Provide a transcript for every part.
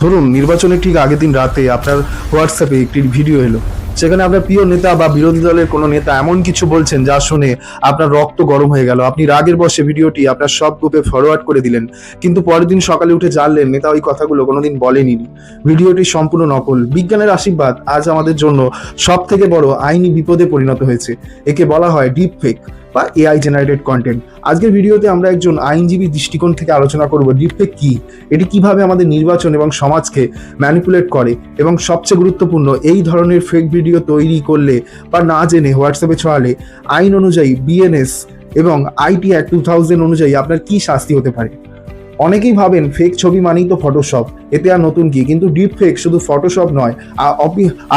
ধরুন নির্বাচনের ঠিক আগের দিন রাতে আপনার হোয়াটসঅ্যাপে একটি ভিডিও এলো, সেখানে আপনার প্রিয় নেতা বা বিরোধী দলের কোনো নেতা এমন কিছু বলছেন যা শুনে আপনার রক্ত গরম হয়ে গেল। আপনি রাগের বশে ভিডিওটি আপনার সব গ্রুপে ফরওয়ার্ড করে দিলেন, কিন্তু পরের দিন সকালে উঠে জানলেন নেতা ওই কথাগুলো কোনোদিন বলেনি। ভিডিওটি সম্পূর্ণ নকল। বিজ্ঞানের আশীর্বাদ আজ আমাদের জন্য সব থেকে বড় আইনি বিপদে পরিণত হয়েছে। একে বলা হয় ডিপ ফেক বা এআই জেনারেটেড কন্টেন্ট। আজকের ভিডিওতে আমরা একজন আইনজীবী দৃষ্টিকোণ থেকে আলোচনা করব ডিপফেক কি, এটি কিভাবে আমাদের নির্বাচন এবং সমাজকে ম্যানিপুলেট করে, এবং সবচেয়ে গুরুত্বপূর্ণ এই ধরনের ফেক ভিডিও তৈরি করলে বা না জেনে হোয়াটসঅ্যাপে ছড়ালে আইন অনুযায়ী বিএনএস এবং আইটি অ্যাক্ট 2000 অনুযায়ী আপনার কি শাস্তি হতে পারে। অনেকেই ভাবেন ফেক ছবি মানেই তো ফটোশপ, এতে আর নতুন কি, কিন্তু ডিপ ফেক শুধু ফটোশপ নয়,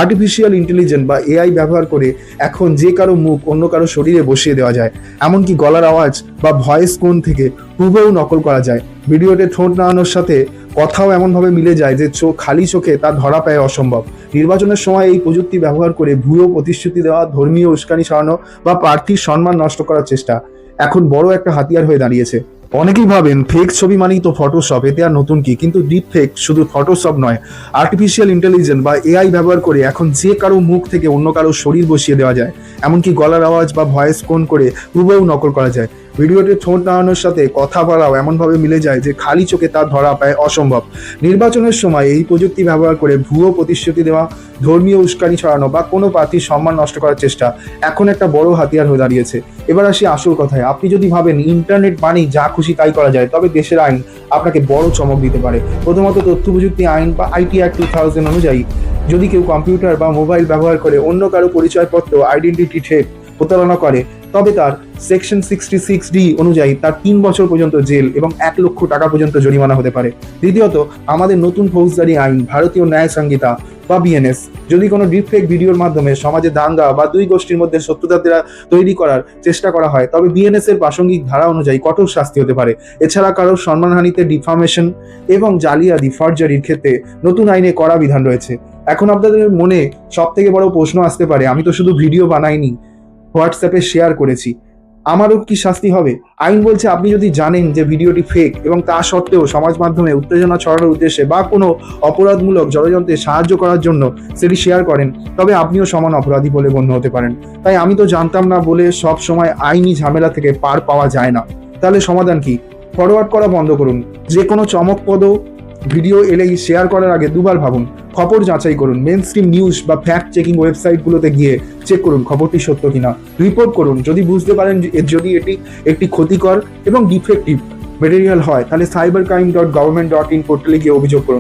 আর্টিফিশিয়াল ইন্টেলিজেন্স বা এআই ব্যবহার করে এখন যে কারো মুখ অন্য কারো শরীরে বসিয়ে দেওয়া যায়, এমনকি গলার আওয়াজ বা ভয়েস কোন থেকে হুবহু নকল করা যায়। ভিডিওতে ঠোঁট নাড়ানোর সাথে কথাও এমনভাবে মিলে যায় যে খালি চোখে তা ধরা পায় অসম্ভব। নির্বাচনের সময় এই প্রযুক্তি ব্যবহার করে ভুয়ো প্রতিশ্রুতি দেওয়া, ধর্মীয় উস্কানি ছড়ানো বা প্রার্থীর সম্মান নষ্ট করার চেষ্টা এখন বড় একটা হাতিয়ার হয়ে দাঁড়িয়েছে। অনেকেই ভাবেন ফেক ছবি মানেই তো ফটোশপ, এতে আর নতুন কি, কিন্তু ডিপ ফেক শুধু ফটোশপ নয়, আর্টিফিশিয়াল ইন্টেলিজেন্স বা এআই ব্যবহার করে এখন যে কারো মুখ থেকে অন্য কারো শরীর বসিয়ে দেওয়া যায়, এমনকি গলার আওয়াজ বা ভয়েস কোন করে হুবহু নকল করা যায়। ভিডিওতে ঠোঁট নাড়ানোর সাথে কথা বলাও এমনভাবে মিলে যায় যে খালি চোখে তা ধরা পায় অসম্ভব। নির্বাচনের সময় এই প্রযুক্তি ব্যবহার করে ভুয়ো প্রতিশ্রুতি দেওয়া, ধর্মীয় উস্কানি ছড়ানো বা কোনো প্রার্থীর সম্মান নষ্ট করার চেষ্টা এখন একটা বড় হাতিয়ার হয়ে দাঁড়িয়েছে। এবার আসি আসল কথায়। আপনি যদি ভাবেন ইন্টারনেট মানেই যা খুশি তাই করা যায়, তবে দেশের আইন আপনাকে বড় চমক দিতে পারে। প্রথমত তথ্য প্রযুক্তি আইন বা আইটি অ্যাক্ট 2000 অনুযায়ী যদি কেউ কম্পিউটার বা মোবাইল ব্যবহার করে অন্য কারো পরিচয়পত্র, আইডেন্টিটি থ্রেট প্রতারণা করে, তবে তার সেকশন 66D অনুযায়ী তার 3 বছর পর্যন্ত জেল এবং 1 লক্ষ টাকা পর্যন্ত জরিমানা হতে পারে। দ্বিতীয়ত আমাদের নতুন ফৌজদারি আইন, ভারতীয় ন্যায় সংহিতা বা বিএনএস, যদি কোনো ডিপফেক ভিডিওর মাধ্যমে সমাজে দাঙ্গা বা দুই গোষ্ঠীর মধ্যে শত্রুতা তৈরি করার চেষ্টা করা হয়, তবে বিএনএস এর প্রাসঙ্গিক ধারা অনুযায়ী কঠোর শাস্তি হতে পারে। এছাড়া কারোর সম্মানহানিতে ডিফামেশন এবং জালিয়াতি ফরজারির ক্ষেত্রে নতুন আইনে কড়া বিধান রয়েছে। এখন আপনাদের মনে সব থেকে বড় প্রশ্ন আসতে পারে, আমি তো শুধু ভিডিও বানাইনি, হোয়াটসঅ্যাপে শেয়ার করেছি, আমারও কি শাস্তি হবে? আইন বলছে আপনি যদি জানেন যে ভিডিওটি ফেক এবং তা সত্ত্বেও সমাজ মাধ্যমে উত্তেজনা ছড়ানোর উদ্দেশ্যে বা কোনো অপরাধমূলক ষড়যন্ত্রে সাহায্য করার জন্য সেটি শেয়ার করেন, তবে আপনিও সমান অপরাধী বলে গণ্য হতে পারেন। তাই আমি তো জানতাম না বলে সব সময় আইনি ঝামেলা থেকে পার পাওয়া যায় না। তাহলে সমাধান কি? ফরওয়ার্ড করা বন্ধ করুন। যে কোনো চমকপ্রদ ভিডিও এলেই শেয়ার করার আগে দুবার ভাবুন। খবর যাচাই করুন। মেন স্ট্রিম নিউজ বা ফ্যাক্ট চেকিং ওয়েবসাইটগুলোতে গিয়ে চেক করুন খবরটি সত্য কিনা। রিপোর্ট করুন যদি বুঝতে পারেন যদি এটি একটি ক্ষতিকর এবং ডিফেক্টিভ মেটেরিয়াল হয়, তাহলে cybercrime.government.in পোর্টালে গিয়ে অভিযোগ করুন।